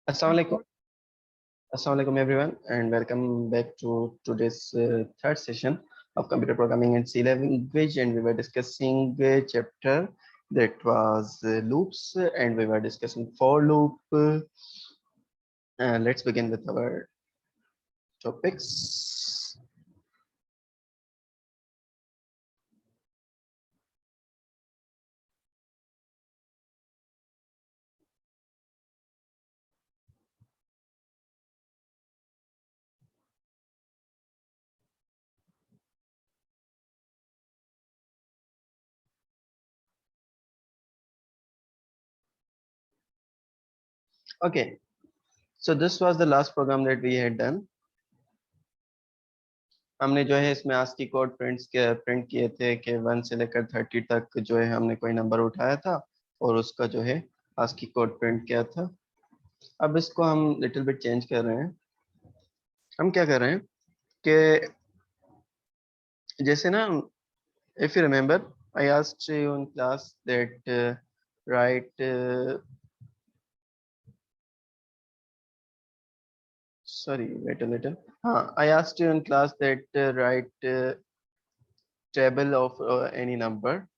Assalamualaikum. Assalamualaikum everyone, and welcome back to today's third session of computer programming and C language. And we were discussing chapter that was loops, and we were discussing for loop. Let's begin with our topics. Okay, so this was the last program that we had done. हमने जो है इसमें ASCII code print किए थे कि 1 से लेकर 30 तक जो है हमने कोई नंबर उठाया था और उसका जो है ASCII कोड प्रिंट किया था। अब इसको हम लिटिल बिट चेंज कर रहे हैं। हम क्या कर रहे हैं कि जैसे ना, if you remember, I asked you in class that write sorry, wait a little. I asked you in class that write table of any number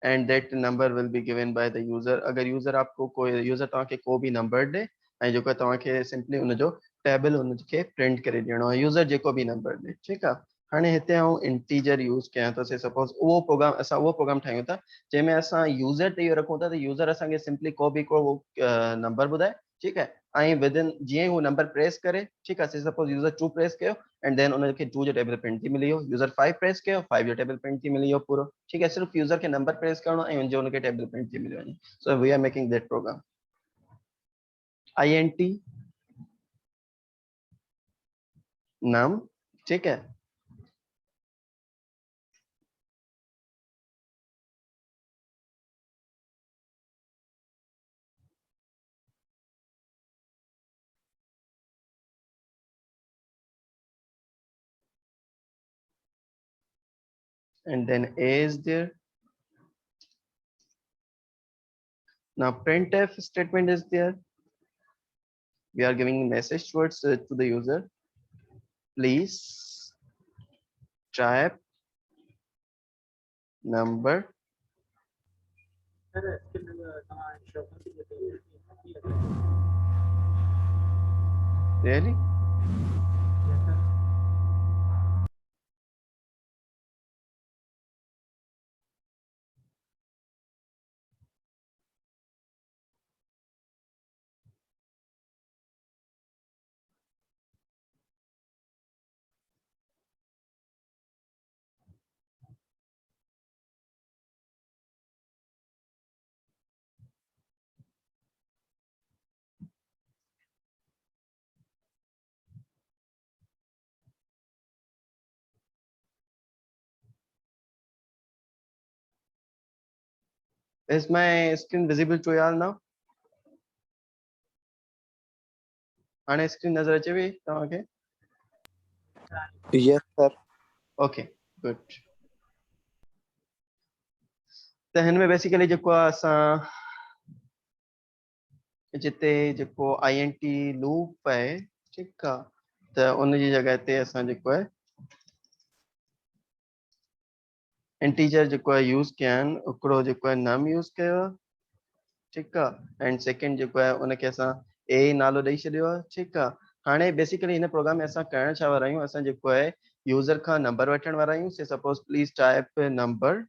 and that number will be given by the user. अगर user आपको कोई user तव्हांखे को बि number ॾे ऐं जेको तव्हांखे simply उनजो टेबल उनखे प्रिंट करे ॾियणो आहे, यूजर जेको बि नंबर ॾे। ठीकु आहे, हाणे हिते आउं इंटीजर यूज़ कयां थो। से सपोज उहो प्रोग्राम ठाहियूं था जंहिंमें असां यूजर ते इहो रखूं था त यूजर असांखे सिंपली को बि हिकिड़ो नंबर ॿुधाए। ठीकु आहे, ऐं विदिन जीअं ई हू नंबर प्रेस करे, ठीकु आहे, से सपोज यूजर 2 प्रेस कयो एंड देन उनखे 2 जो टेबल प्रिंट थी मिली वियो। यूजर 5 प्रेस कयो, 5 जो टेबल प्रिंट थी मिली वियो पूरो। ठीक है, सिर्फ यूजर के नंबर प्रेस करणो ऐं उनजो उनखे टेबल प्रिंट थी मिली वञे। So we are making that program int num। ठीक है, and then a is there. Now printf statement is there. We are giving a message towards to the user, please type number. Really? Is my screen visible to you all now? हाणे screen नजर अचे पई तव्हांखे? Yes, sir. Okay good. त हिन में basically जेको आहे असां जिते जेको int लूप आहे, ठीकु आहे, त उनजी जॻह ते असां जेको आहे इंटीजर जेको आहे यूज़ कया आहिनि, हिकिड़ो जेको आहे नम यूज़ कयो आहे। ठीकु आहे, एंड सेकेंड जेको आहे उनखे असां ए नालो ॾेई छॾियो आहे। ठीकु आहे, हाणे बेसिकली हिन प्रोग्राम में असां करण छा वारा आहियूं, असां जेको आहे यूज़र खां नंबर वठण वारा आहियूं। Say suppose please type number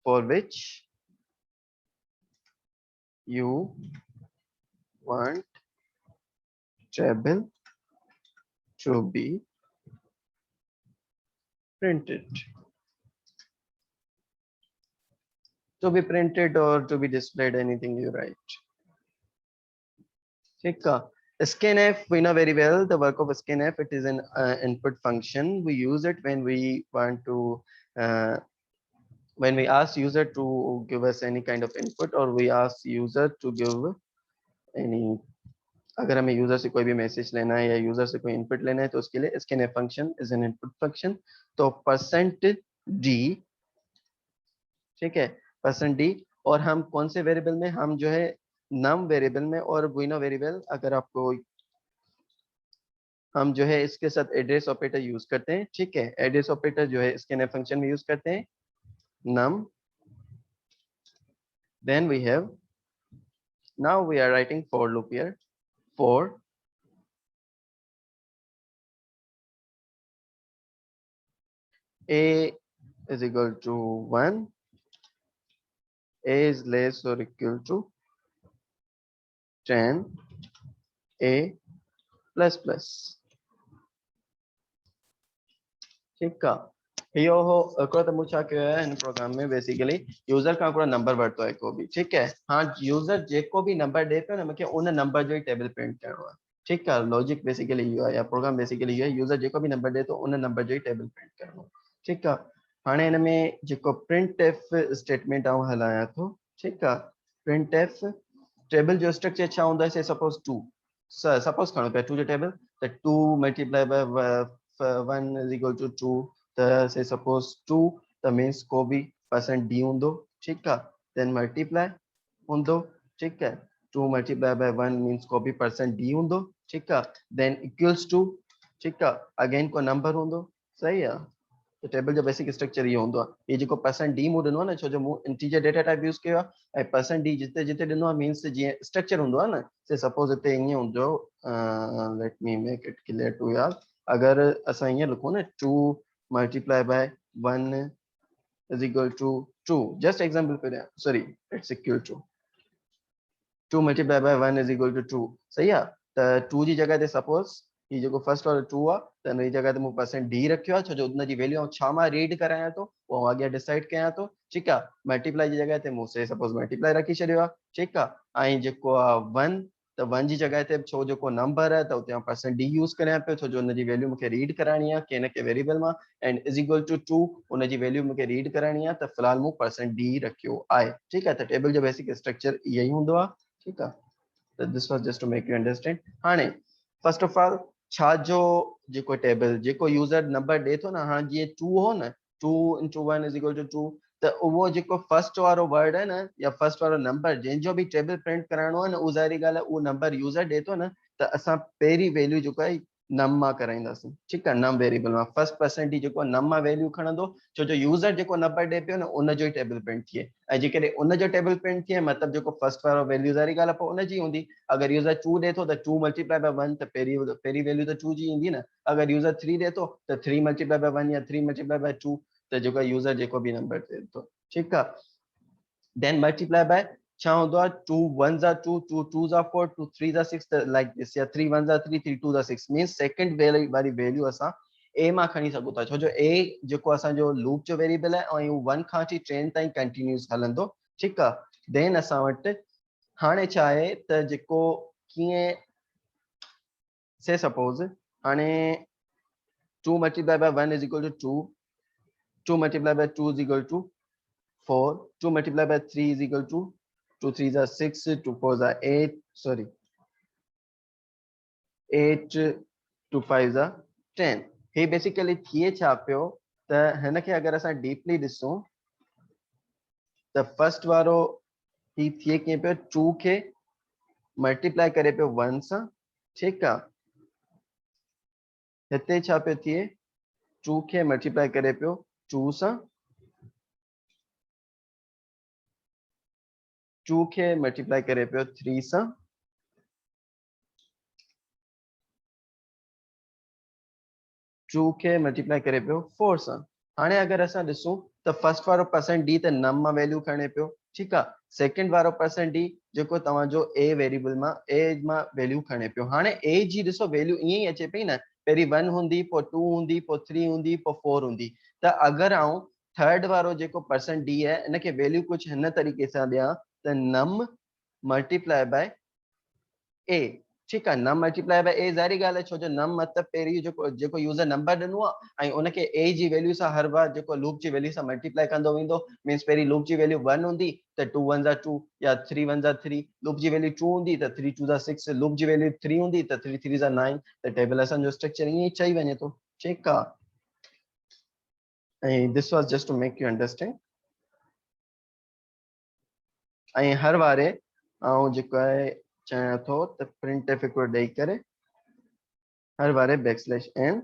for which you want table to be printed, to be printed or to be displayed, anything you write. ठीक है, scanf we know very well the work of scanf. It is an input function. We use it when we want to when we ask user to give us any kind of input or we ask user to give any, अगर हमें user से कोई भी message लेना है या user से कोई इनपुट लेना है तो उसके लिए scanf function is an input function. तो %d, ठीक है, %d और हम कौन से वेरिएबल में, हम जो है नम वेरिएबल में और बुइनो वेरिएबल, अगर आपको हम जो है इसके साथ एड्रेस ऑपरेटर यूज करते हैं, ठीक है। एड्रेस ऑपरेटर जो है इसके फंक्शन में यूज करते हैं num, then we have, now we are writing for loop here, for a is equal to 1, a is less or equal to 10, a plus plus, ठीक है। यो हो को तो मुझा क्या है इन प्रोग्राम में बेसिकली यूजर का कोई नंबर भरतो है को भी, ठीक है। हाँ, यूजर जेको भी नंबर देते हो ना, मूंखे उन नंबर जो टेबल प्रिंट करणो है, ठीक है। लॉजिक बेसिकली यो है, या प्रोग्राम बेसिकली यो है, यूजर जेको भी नंबर दे तो उन नंबर जो टेबल प्रिंट करणो, ठीक है। हाणे इन में जेको प्रिंट एफ स्टेटमेंट आऊं हलाया तो, ठीक है। प्रिंट एफ टेबल जो स्ट्रक्चर छा होंदा है, से सपोज 2, सपोज खणो पे 2 जो टेबल, त 2 multiply by 1 is equal to 2, say suppose 2 त मींस को भी परसेंट डी होंदो, ठीक है। देन मल्टीप्लाई होंदो, ठीक है। 2 मल्टीप्लाई बाय 1 मींस को भी परसेंट डी होंदो, ठीक है। देन इक्वल्स टू, ठीक है, अगेन को नंबर होंदो, सही है। तो टेबल जो बेसिक स्ट्रक्चर ये होंदो आहे। ये जो परसेंट डी मूं ॾिनो आहे न, छो जो मूं इंटीजर डेटा टाइप यूज़ कयो आहे, ऐं परसेंट डी जिते जिते ॾिनो आहे मींस जीअं स्ट्रक्चर होंदो आहे न, से सपोज हिते ईअं हूंदो, let me make it clear to यार। अगर असां ईअं लिखूं न 2 multiply by 1 is equal to 2, just example पे ॾियां, sorry it's equal to 2 multiply by 1 is equal to 2, सही है। त 2 जी जगह ते सपोज ये जो फर्स्ट वाला 2 आ, त इन जी जगह ते मूं परसेंट डी रखियो आहे, छो जो उन जी वैल्यू छा मां रीड करायां तो, वो आगे डिसाइड कयां तो, ठीक है। मल्टीप्लाई जी जगह ते मूं से सपोज मल्टीप्लाई रखी छॾियो आहे, ठीक आहे। ऐं जेको आहे 1, त 1 जी जगह ते छो जेको नंबर है, त उते मां परसेंट डी यूज़ करां पियो, छो जो उन जी वैल्यू मूंखे रीड कराइणी आहे कंहिं न कंहिं वेरिएबल मां, एंड इज इक्वल टू 2 उन जी वैल्यू मूंखे रीड कराइणी आहे, त फ़िलहाल मूं परसेंट डी रखियो आहे, ठीक है। त टेबल जो बेसिक स्ट्रक्चर इहो ई हूंदो आहे, ठीक है। So this was just to make you understand. हाणे फर्स्ट ऑफ ऑल छा जो जेको टेबल जेको यूजर नंबर दे थो ना, हाँ ये 2 हो ना, 2 into 1 is equal to 2, त उहो जेको फर्स्ट वारो वर्ड है ना, या फर्स्ट वारो नंबर जंहिंजो बि टेबल प्रिंट कराइणो आहे न, उहो ज़ाहिरी ॻाल्हि आहे उहो नंबर यूजर दे थो न, त असां पहिरीं वैल्यू जेको आहे नम मां कराईंदासीं, ठीकु आहे। नम वेरिएबल मां फर्स्ट परसेंट ई जेको नम मां वैल्यू खणंदो, छो जो यूजर जेको नंबर ॾे पियो न उन जो ई टेबल प्रिंट थिए, ऐं जेकॾहिं उन जो टेबल प्रिंट थिए मतिलबु जेको फर्स्ट वारो वैल्यू ज़ाहिरी ॻाल्हि आहे पोइ उन जी हूंदी। अगर यूजर 2 दे तो, त 2 मल्टीप्लाई बाय 1, त पहिरीं वैल्यू त 2 जी ईंदी न। अगर यूजर 3 दे तो, त 3 मल्टीप्लाई बाय 1 या 3 मल्टीप्लाई बाय 2, त जेको यूजर जेको भी नंबर दे तो, ठीक है। देन मल्टीप्लाई बाय छा होंदो आहे, 2 1s are 2, 2 2s are 4, 2 3s are 6, like this, या 3 1s are 3, 3 2s are 6, means second वाली वैल्यू असां ए मां खणी सघूं था, छो जो ए जेको असांजो लूप जो वेरिएबल आहे, ऐं 1 खां वठी 10 ताईं कंटिन्यूस हलंदो, ठीकु आहे। देन असां वटि हाणे छा आहे त जेको कीअं, से सपोज हाणे 2 multiply by 1 is equal to 2, 2 multiply by 2 is equal to 4, 2 multiplied by 3 is equal to 2 3s are 6, 2 4s are 8, sorry 8, 2 5s are 10। Hey basically थिए छा पियो, त हिन खे अगर असां डीपली ॾिसूं त फर्स्ट वारो ही थिए कीअं पियो, 2 खे मल्टीप्लाई करे पियो 1 सां, ठीकु आहे। हिते छा पियो थिए, 2 खे मल्टीप्लाई करे पियो 2 सां, 2 खे मल्टीप्लाई करे पियो 3 सां, 2 खे मल्टीप्लाई करे पियो 4 सां। हाणे अगर असां ॾिसूं त फर्स्ट वारो परसेंट डी त नम मां वैल्यू खणे पियो, ठीकु आहे। सेकंड वारो परसेंट डी जेको तव्हांजो ए वेरिएबल मां ए मां वैल्यू खणे पियो। हाणे ए जी ॾिसो वैल्यू ईअं ई अचे पई न, पहिरीं 1 हूंदी, पोइ 2 हूंदी, पोइ 3 हूंदी, पोइ 4 हूंदी। त अगर आऊं थर्ड वारो जेको परसेंट डी आहे इनखे वैल्यू कुझु हिन तरीक़े सां ॾियां, त नम मल्टीप्लाई बाय ए, ठीक है। नम मल्टीप्लाई बाय ए ज़ाहिरी ॻाल्हि है, छो जो नम मतलब पहिरीं जेको यूजर नंबर ॾिनो आहे ऐं उनखे ए जी वैल्यू सां हर बार जेको लूप जी वैल्यू सां मल्टीप्लाई कंदो वेंदो, मींस पहिरीं लूप जी वैल्यू 1 हूंदी त 2 1s are 2, या 3 1s are 3, loop ji value 2 हूंदी त 3 2s are 6, loop ji value 3 हूंदी त 3 3s are 9, त टेबल असांजो स्ट्रक्चर ईअं ई चई वञे थो, ठीकु आहे। ऐं this was just to make you understand. ऐं हर वारे ऐं जेको आहे चाहियां थो त प्रिंट एफ हिकिड़ो ॾेई करे हर वारे \n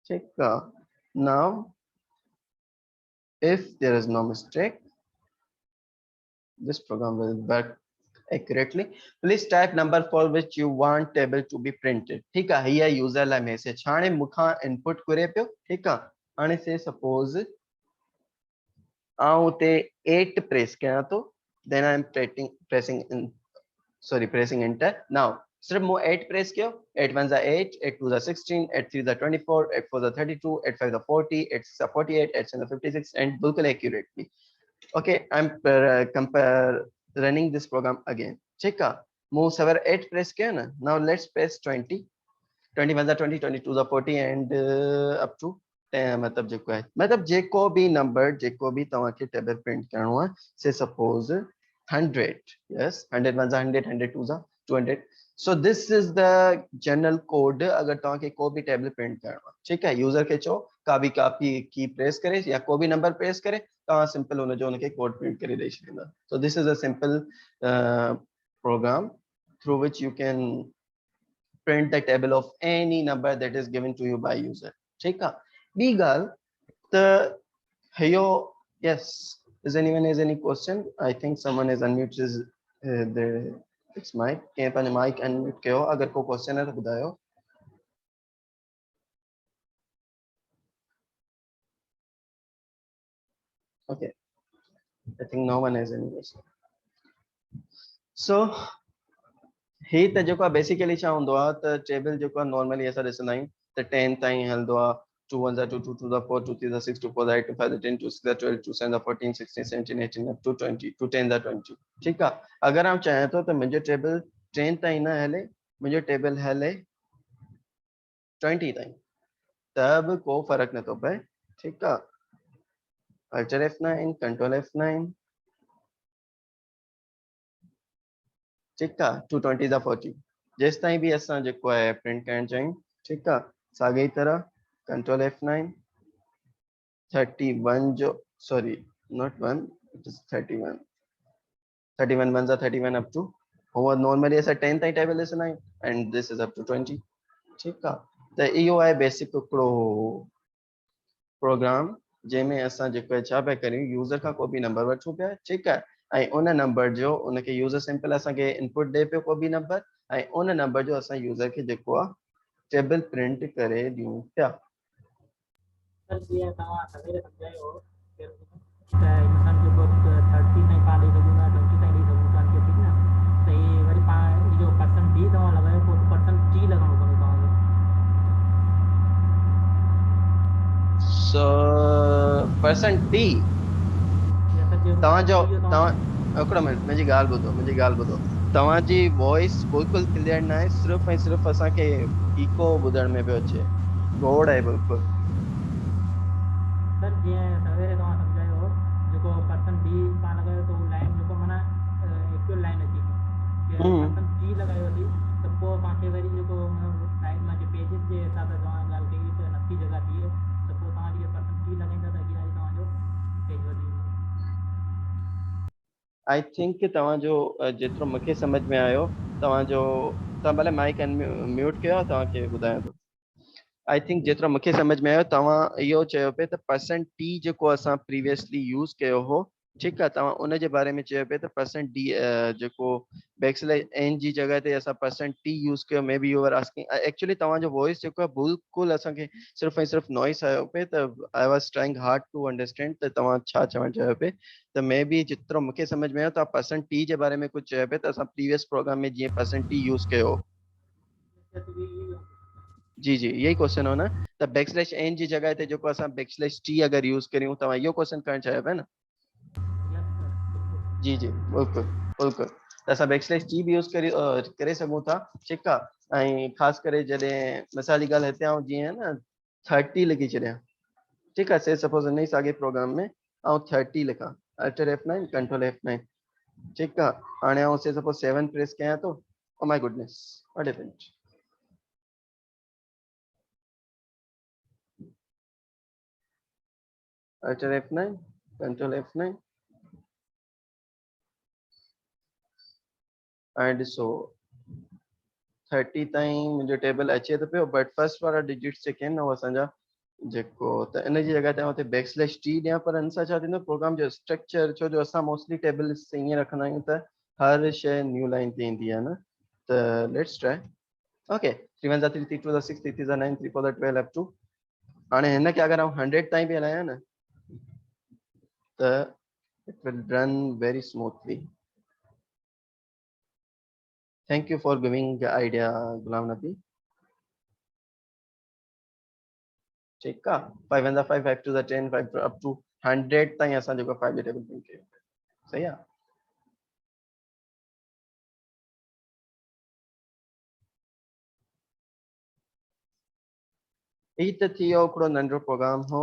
ठीकु आहे। Now if there is no mistake this program will work accurately. Please type number for which you want table to be printed. ठीक है, हीअ यूज़र लाइ मैसेज हाणे मूंखां इनपुट घुरे पियो। ठीक आहे, हाणे से सपोज आउं उते 8 प्रेस कयां थो, then I am pressing enter. Now सिर्फ मूं 8 प्रेस कयो, 8 1 8, 8 2 16, 8 3 24, 8 4 32, 8 5 40, 8 6 48, 8 7 56 and बिल्कुल accurately. Okay, I'm running this program again. ठीक है, मूं सवेर 8 प्रेस किया ना। Now let's press 20, 21 20, 22 40 and up to 10 मतलब जेको है मतलब जेको भी नंबर जेको भी तवा के टेबल प्रिंट करणो है से suppose 100, yes 100 1 100, 100 2 200. So this is the general code अगर तवा के को भी टेबल प्रिंट करणो है। ठीक है, यूजर के चो का भी की प्रेस करे या को भी नंबर प्रेस करे तवा सिंपल उन जो उनके कोड प्रिंट करे दे छेंदा। So this is a simple program through which you can print the table of any number that is given to you by user. ठीक है, बी गाल the heyo yes, is anyone has any question? I think someone has unmuted his their its mic के पाने mic unmute कयो अगर को question है तो बतायो। Okay, I think no one has any question. So he त जेको बेसिकली छा हूंदो आहे त टेबल जेको नॉर्मली असां ॾिसंदा आहियूं त 10 ताईं हलंदो आहे। 2 1 2 2 2 4 2 3 6 2 4 8 2 5 10 2 6 12 2 7 14 16 17 18 up to 20 2 10 20। ठीक आहे, अगर आउं चाहियां थो त मुंहिंजो टेबल 10 ताईं न हले, मुंहिंजो टेबल हले 20 ताईं त बि को फर्क नथो पए। ठीक आहे, अल्टर F9 कंट्रोल F9 ठीक है 220 40 जेस ताईं भी असां जेको है प्रिंट करण चाहियूं। ठीक है, साॻे तरह कंट्रोल F9 31 जो sorry not 1 it is 31 31 1 31 up to हुआ नॉर्मली असां 10 ताईं टेबल ॾिसंदा आहियूं and this is up to 20। ठीक है, त इहो आहे बेसिक हिकिड़ो प्रोग्राम जंहिंमें असां जेको छा पिया करियूं यूज़र खां को बि नंबर वठूं पिया। ठीक है, ऐं उन नंबर जो उनके यूज़र सिंपल असांखे इनपुट ॾे पियो को बि नंबर ऐं उन नंबर जो असां यूज़र खे जेको आहे टेबल प्रिंट करे ॾियूं पिया। सर जीअं तव्हां सवेरे सम्झायो त इंसान जो 30 ताईं पाण ॾेई सघूं था 20 ताईं ॾेई सघूं था ठीक न त इहे वरी पाण इहो पर्सन बी तव्हां लॻायो पोइ पर्सन टी लॻाइणो पवंदो तव्हांखे। सो पर्सन टी तव्हांजो तव्हां हिकिड़ो मिनट मुंहिंजी ॻाल्हि ॿुधो तव्हांजी वॉइस बिल्कुलु क्लियर न आहे, सिर्फ़ु ऐं सिर्फ़ु असांखे इको ॿुधण में पियो अचे, गोड़ आहे बिल्कुलु। सर जीअं सवेरे तव्हां सम्झायो जेको पर्सन बी पाण लॻायो त उहो लाइन जेको माना एक्चुअल लाइन अची जीअं पर्सन टी लॻायो थी त पोइ तव्हांखे वरी जेको साइड में पेजिस जे हिसाब सां तव्हां ॻाल्हि कई त नथी जॻह थिए त पोइ तव्हां जीअं पर्सन टी लॻाईंदा त हीअं तव्हांजो पेज वधी वेंदो। आई थिंक तव्हांजो जेतिरो मूंखे सम्झ में आयो तव्हांजो तव्हां भले माइक म्यूट कयो तव्हांखे ॿुधायां थो। आई थिंक जेतिरो मूंखे सम्झ में आयो तव्हां इहो चयो पिए त परसेंट टी जेको असां प्रीवियसली यूज़ कयो हो। ठीक आहे, तव्हां उन जे बारे में चयो पिए त परसेंट डी जेको बैकस्लैश एन जी जगह ते असां परसेंट टी यूज़ कयो maybe you are asking actually तव्हांजो वॉइस जेको आहे बिल्कुलु असांखे सिर्फ़ु ऐं सिर्फ़ु नॉइस आयो पिए त I was trying hard to understand त तव्हां छा चवणु चाहियो पिए। त मे बी जेतिरो मूंखे सम्झ में आयो तव्हां परसेंट टी जे बारे में कुझु चयो पिए त असां प्रीवियस प्रोग्राम में जीअं परसेंट टी यूज़ कयो। जी जी यही क्वेश्चन हो न त बैकस्लैश एन जी जगह ते जेको असां बैकस्लैश टी अगर यूज़ करियूं तव्हां इहो क्वेश्चन करणु चाहियो पिया न। जी जी बिल्कुलु बिल्कुलु त असां बैकस्लैश टी बि यूज़ करे सघूं था। ठीकु आहे, ऐं ख़ासि करे जॾहिं मिसाल जी ॻाल्हि हिते आउं जीअं न 30 लिखी छॾियां। ठीकु आहे, से सपोज इन ई साॻे प्रोग्राम में आउं 30 लिखां अल्टर F9 कंट्रोल F9। ठीकु आहे, हाणे आउं से सपोज 7 प्रेस कयां थो। Oh my goodness what happened. Alter F9 control F9 and so 30 ताईं मुंहिंजो टेबल अचे थो पियो, बट फर्स्ट वारा डिजिट्स जेके आहिनि न उहे असांजा जेको त इन जी जॻह ते हुते बैकस्लैश टी ॾियां, पर इन सां छा थींदो प्रोग्राम जो स्ट्रक्चर, छो जो असां मोस्टली टेबल ईअं रखंदा आहियूं त हर शइ न्यू लाइन ते ईंदी आहे न। त let's try. Okay 3 1 3 3 2 6 3 3 9 3 4 12 up to, हाणे हिन खे अगरि आउं 100 ताईं बि हलायां न त it will run very smoothly. Thank you for giving idea Ghulam Nabi. ठीक आहे 5 1 5 5 2 10 5 अप टू 100 ताईं असां जेको 5 जो टेबल प्रिंट कयो, सही आहे। ही त थी वियो हिकिड़ो नंढो प्रोग्राम हो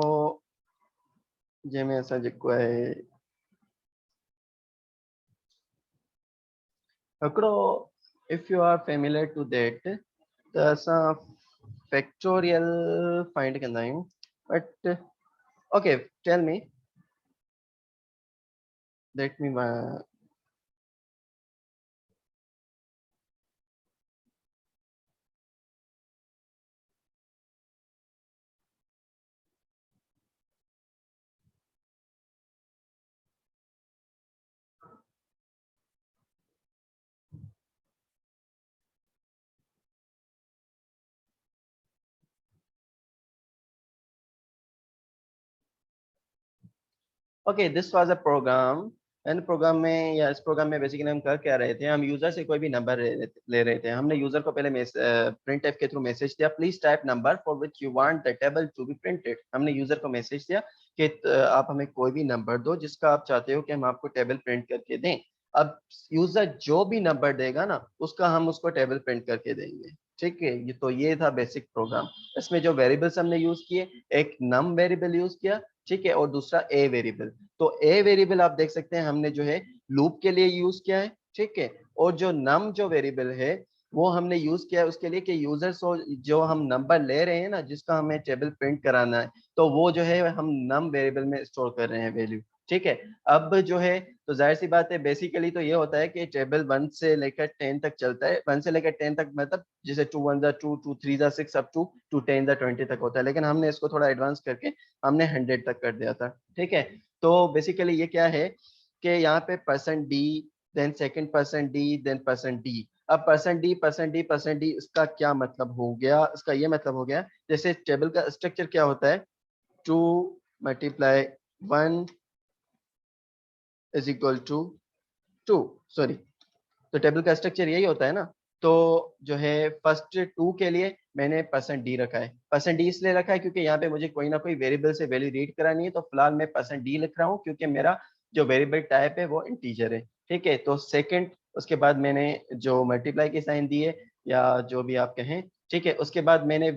जंहिंमें असां जेको आहे हिकिड़ो, if you are familiar to that, त असां फैक्टोरियल फाइंड कंदा आहियूं, but okay tell me let me okay this was a program. And program में या इस प्रोग्राम में बेसिकली हम कर क्या रहे थे, हम यूजर से कोई भी नंबर ले रहे थे। हमने यूजर को पहले प्रिंट एफ के थ्रू मैसेज दिया, please type number for which you want the table to be printed. हमने यूजर को मैसेज दिया कि आप हमें कोई भी नंबर दो जिसका आप चाहते हो कि हम आपको टेबल प्रिंट करके दें। अब यूजर जो भी नंबर देगा ना उसका हम उसको टेबल प्रिंट करके देंगे। ठीक है, ये तो ये था बेसिक प्रोग्राम। इसमें जो वेरिएबल्स हमने यूज किए, एक नम वेरिएबल यूज किया, ठीक है, और दूसरा ए वेरिएबल। तो ए वेरिएबल आप देख सकते हैं हमने जो है लूप के लिए यूज किया है, ठीक है। और जो नम जो वेरिएबल है वो हमने यूज किया है उसके लिए कि यूजर जो हम नंबर ले रहे हैं ना जिसका हमें टेबल प्रिंट कराना है, तो वो जो है हम नम वेरिएबल में स्टोर कर रहे हैं वैल्यू, ठीक है। अब जो है तो जाहिर सी बात है बेसिकली तो ये होता है कि टेबल 1 से लेकर 10 तक चलता है। 1 से लेकर 10 तक मतलब जैसे 2 1 2 2 3 6 अप टू 2 10 20 तक होता है, लेकिन हमने इसको थोड़ा एडवांस करके हमने 100 तक कर दिया था, ठीक है। तो बेसिकली ये क्या है कि यहाँ पे percent D, then second percent D, then percent D. अब percent D percent D percent D इसका क्या मतलब हो गया? इसका ये मतलब हो गया जैसे टेबल का स्ट्रक्चर क्या होता है, 2 multiply 1 is equal to 2, sorry, तो टेबल का स्ट्रक्चर यही होता है ना। तो जो है फर्स्ट 2 के लिए मैंने परसेंट डी रखा है। परसेंट डी इसलिए रखा है क्योंकि यहाँ पे मुझे कोई ना कोई वेरिएबल से वैल्यू रीड करानी है, तो फिलहाल मैं परसेंट डी लिख रहा हूँ क्योंकि मेरा जो वेरिएबल टाइप है वो इंटीजर है, ठीक है। तो सेकंड, उसके बाद मैंने जो मल्टीप्लाई के साइन दिए या जो भी आप कहें, ठीक है। उसके बाद मैंने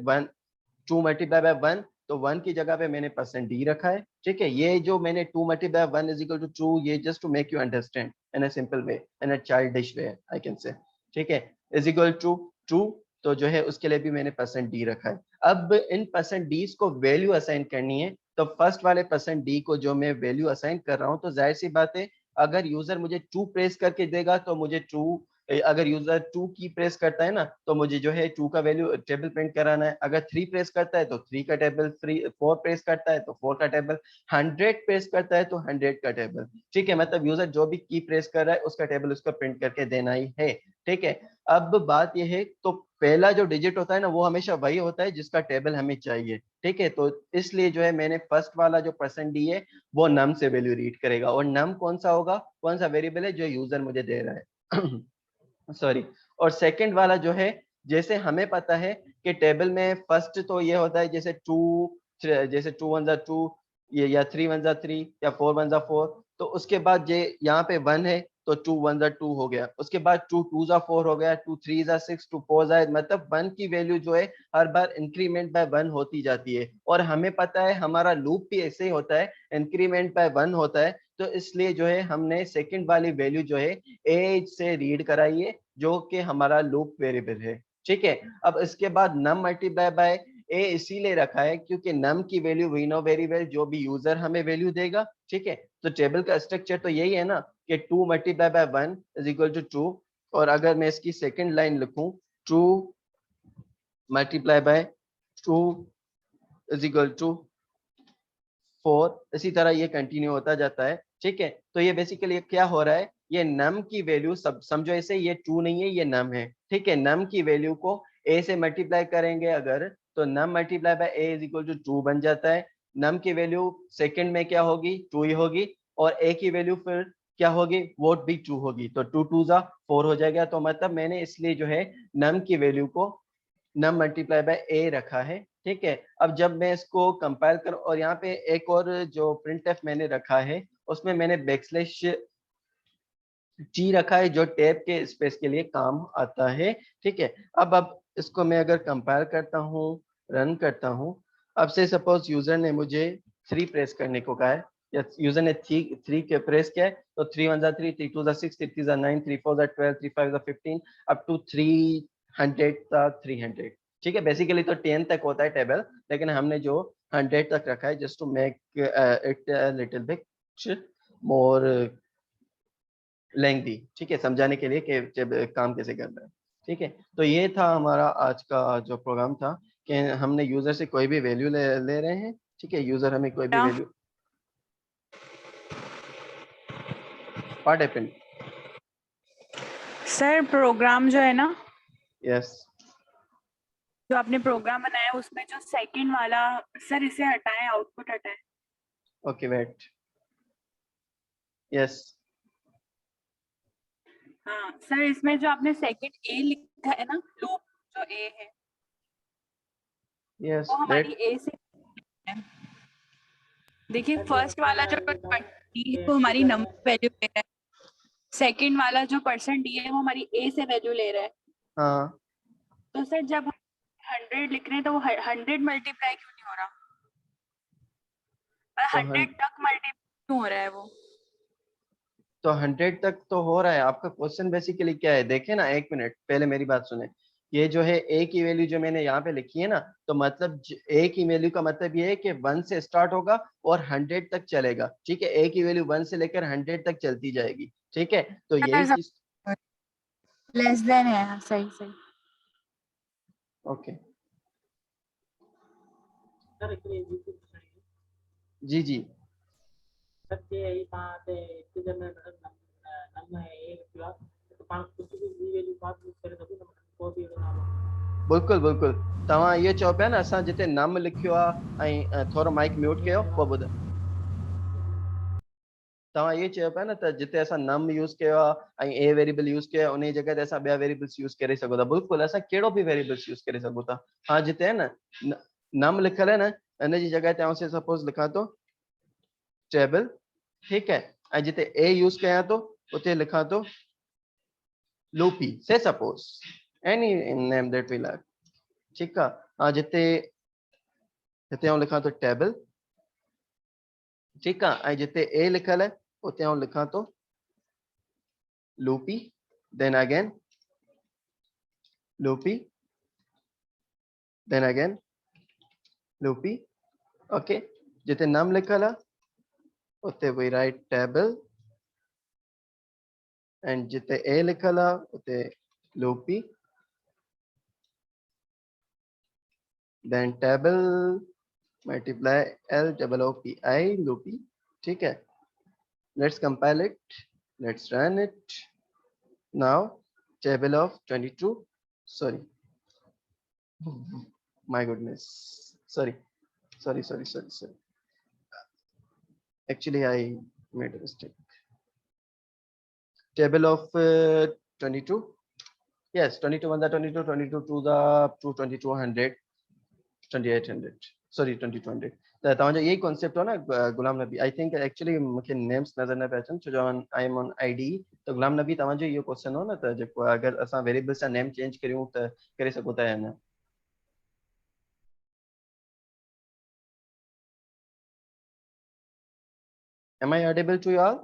2 मल्टीप्लाई बाय 1, तो 1 की जगह पे मैंने परसेंट डी रखा है, ठीक है। ये जो मैंने 2 मल्टीप्लाई 1 इज इक्वल टू 2, ये just to make you understand in a simple way, in a childish way I can say, ठीक है, इज इक्वल टू 2। तो जो है उसके लिए भी मैंने परसेंट डी रखा है। अब इन परसेंट डी को वैल्यू असाइन करनी है, तो फर्स्ट वाले परसेंट डी को जो मैं वैल्यू असाइन कर रहा हूँ, तो जाहिर सी बात है अगर यूजर मुझे 2 प्रेस करके देगा तो मुझे 2, अगर यूजर 2 की प्रेस करता है ना तो मुझे जो है 2 का वैल्यू टेबल प्रिंट कराना है। अगर 3 प्रेस करता है तो 3 का टेबल, 4 प्रेस करता है तो 4 का टेबल, 100 प्रेस करता है तो 100 का टेबल, ठीक है। मतलब यूजर जो भी की प्रेस कर रहा है उसका टेबल उसको प्रिंट करके देना ही है, ठीक है। अब बात यह है तो पहला जो डिजिट होता है ना वो हमेशा वही होता है जिसका टेबल हमें चाहिए, ठीक है। तो इसलिए जो है मैंने फर्स्ट वाला जो परसेंट डी है वो नम से वैल्यू रीड करेगा, और नम कौन सा होगा, कौन सा वेरिएबल है जो यूजर मुझे दे रहा है सॉरी। और सेकंड वाला जो है, जैसे हमें पता है कि टेबल में फर्स्ट तो ये होता है जैसे 2, जैसे 2 1 2 ये, या 3 1 3, या 4 1 4, तो उसके बाद ये यहाँ पे 1 है तो 2 1 2 हो गया। उसके बाद 2 2 4 हो गया, 2 3 6, 2 4 मतलब 1 की वैल्यू जो है हर बार इंक्रीमेंट बाय 1 होती जाती है। और हमें पता है हमारा लूप भी ऐसे ही होता है, इंक्रीमेंट बाय 1 होता है। तो इसलिए जो है हमने सेकंड वाली वैल्यू जो है ए से रीड कराई है जो कि हमारा लूप वेरिएबल है, ठीक है। अब इसके बाद नम मल्टीप्लाई बाय ए इसीलिए रखा है क्योंकि नम की value we know very well जो भी यूजर हमें वैल्यू देगा, ठीक है। तो टेबल का स्ट्रक्चर तो यही है ना कि 2 multiply by 1 is equal to 2, और अगर मैं इसकी सेकंड लाइन लिखूं two multiply by two is equal to 4, इसी तरह ये कंटिन्यू होता जाता है। ठीक है, तो ये बेसिकली क्या हो रहा है, ये नम की वैल्यू सब समझो ऐसे, ये 2 नहीं है, ये नम है। ठीक है, नम की वैल्यू को a से मल्टीप्लाई करेंगे अगर, तो नम multiply by a is equal to 2 बन जाता है। नम की वैल्यू सेकंड में क्या होगी, 2 ही होगी, और a की वैल्यू फिर क्या होगी, वो भी 2 होगी, तो 2 2 जा 4 हो जाएगा। तो मतलब मैंने इसलिए जो है नम की वैल्यू को नम मल्टीप्लाई बाय ए रखा है। ठीक है, अब जब मैं इसको कंपाइल कर, और यहाँ पे एक और जो प्रिंटफ मैंने रखा है उसमें मैंने बैकस्लैश जी रखा है जो टैब के स्पेस के लिए काम आता है। ठीक है, अब इसको मैं अगर कंपाइल करता हूँ, रन करता हूँ, अब से सपोज यूजर ने मुझे 3 प्रेस करने को कहा है, या यूजर ने 3 के प्रेस किया है, तो 3 1 3, 3 2 6, 3 3 9, 3 4 12, 3 5 15, अप टू 300 तक 300। ठीक है, बेसिकली तो 10 तक होता है टेबल, लेकिन हमने जो 100 तक रखा है just to make it little bit more lengthy. ठीक है, समझाने के लिए कि जब काम कैसे करना है। ठीक है, तो ये था हमारा आज का जो प्रोग्राम था, कि हमने यूजर से कोई भी वैल्यू ले रहे हैं। ठीक है, यूजर हमें कोई भी value, what happened? Sir program जो है ना, यस, जो आपने प्रोग्राम बनाया उसमें जो सेकंड वाला, सर इसे हटाएं, आउटपुट हटाएं। ओके वेट, यस हाँ सर, इसमें जो आपने सेकंड ए लिखा है ना, लूप जो ए है यस वो हमारी दैट, ए से है। देखिए सर फर्स्ट वाला जो ये था डी है कि वो हमारी यूजर नंबर वैल्यू ले रहा है, सेकंड वाला जो परसेंट डी है वो हमारी ए से वैल्यू ले रहा है। हाँ तो सर जब 100 लिख रहे हैं तो वो 100 मल्टीप्लाई क्यों नहीं हो रहा, और तो 100 तक मल्टीप्लाई क्यों हो रहा है वो? तो 100 तक तो हो रहा है। आपका क्वेश्चन बेसिकली क्या है, देखे ना, एक मिनट पहले मेरी बात सुने। ये जो है ए की वैल्यू जो मैंने यहाँ पे लिखी है ना, तो मतलब ए की वैल्यू का मतलब ये है कि 1 से स्टार्ट होगा और 100 तक चलेगा। ठीक है, ए की वैल्यू 1 से लेकर 100 तक चलती जाएगी। ठीक है, तो यही चीज। लेस देन है, सही सही। ओके, सर इसलिए यूट्यूब जी जी, सर ये यही बात है कि जब मैं नम है एक क्लास तो पांच कुछ भी वैल्यू बात यूज करे तो मतलब को भी नाम बिल्कुल बिल्कुल। तव्हां ये चओ पिया न असां जिते नम लिखियो आहे ऐं थोरो माइक म्यूट कयो पोइ ॿुधायो। तव्हां ये चयो पिया न त जिते असां नम यूज़ कयो आहे ऐं ए वेरिएबल यूज़ कयो आहे उन जी जॻह ते असां ॿिया वेरिएबल्स यूज़ करे सघूं था। बिल्कुलु, असां कहिड़ो बि वेरिएबल्स यूज़ करे सघूं था। हाँ, जिते है न नम लिखियल है न, इन जी जॻह ते आउं सपोज लिखां थो टेबल। ठीक है, ऐं जिते ए यूज़ कयां थो उते लिखां थो लूपी, say suppose any name that we like. ठीक है, हाँ, जिते हिते आउं लिखां थो टेबल। ठीक है, ऐं जिते ए लिखियल है उते आउं लिखां थो loopy, then again loopy, then again loopy. Okay, जिते num लिखल है उते we write table, and जिते a लिखल है उते loopy, then table multiply l double o p I loopy. ठीक है, let's compile it, let's run it now। table of 22, sorry, my goodness, sorry, actually I made a mistake। table of 22, yes, 22 1 22, 22 2 to 2200, 2800, sorry 2200। त तव्हांजो यही concept हो न Ghulam Nabi, I think actually मूंखे names नज़र न पिया अचनि छो जो आई एम ऑन आईडी। त गुलाम नबी तव्हांजो इहो क्वेश्चन हो न, त जेको अगरि असां वेरिएबल्स जा नेम चेंज करियूं त करे सघूं था या न। Am I audible to you all?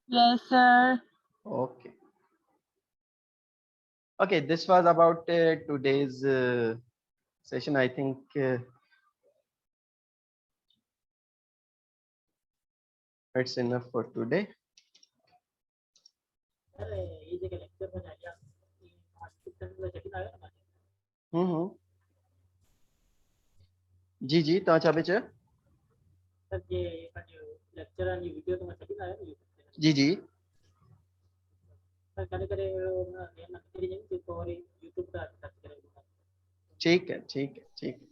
Yes sir. Okay. Okay, this was about today's session. I think it's enough for today. Sir ये जगह लेक्चर में जाया ट्रांसक्रिप्शन में चेकिंग आया ना हम्म। जी जी तव्हां छा पिया चयो? सर ये पंहिंजो लेक्चर जी वीडियो तो मैं चेकिंग आया ना यूट्यूब जी जी सर कॾहिं कॾहिं न निकिरी वञे तो वरी यूट्यूब था सर्च करे ठीक है ठीक है ठीक है।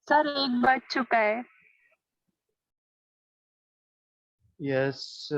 सर एक बज चुका है। यस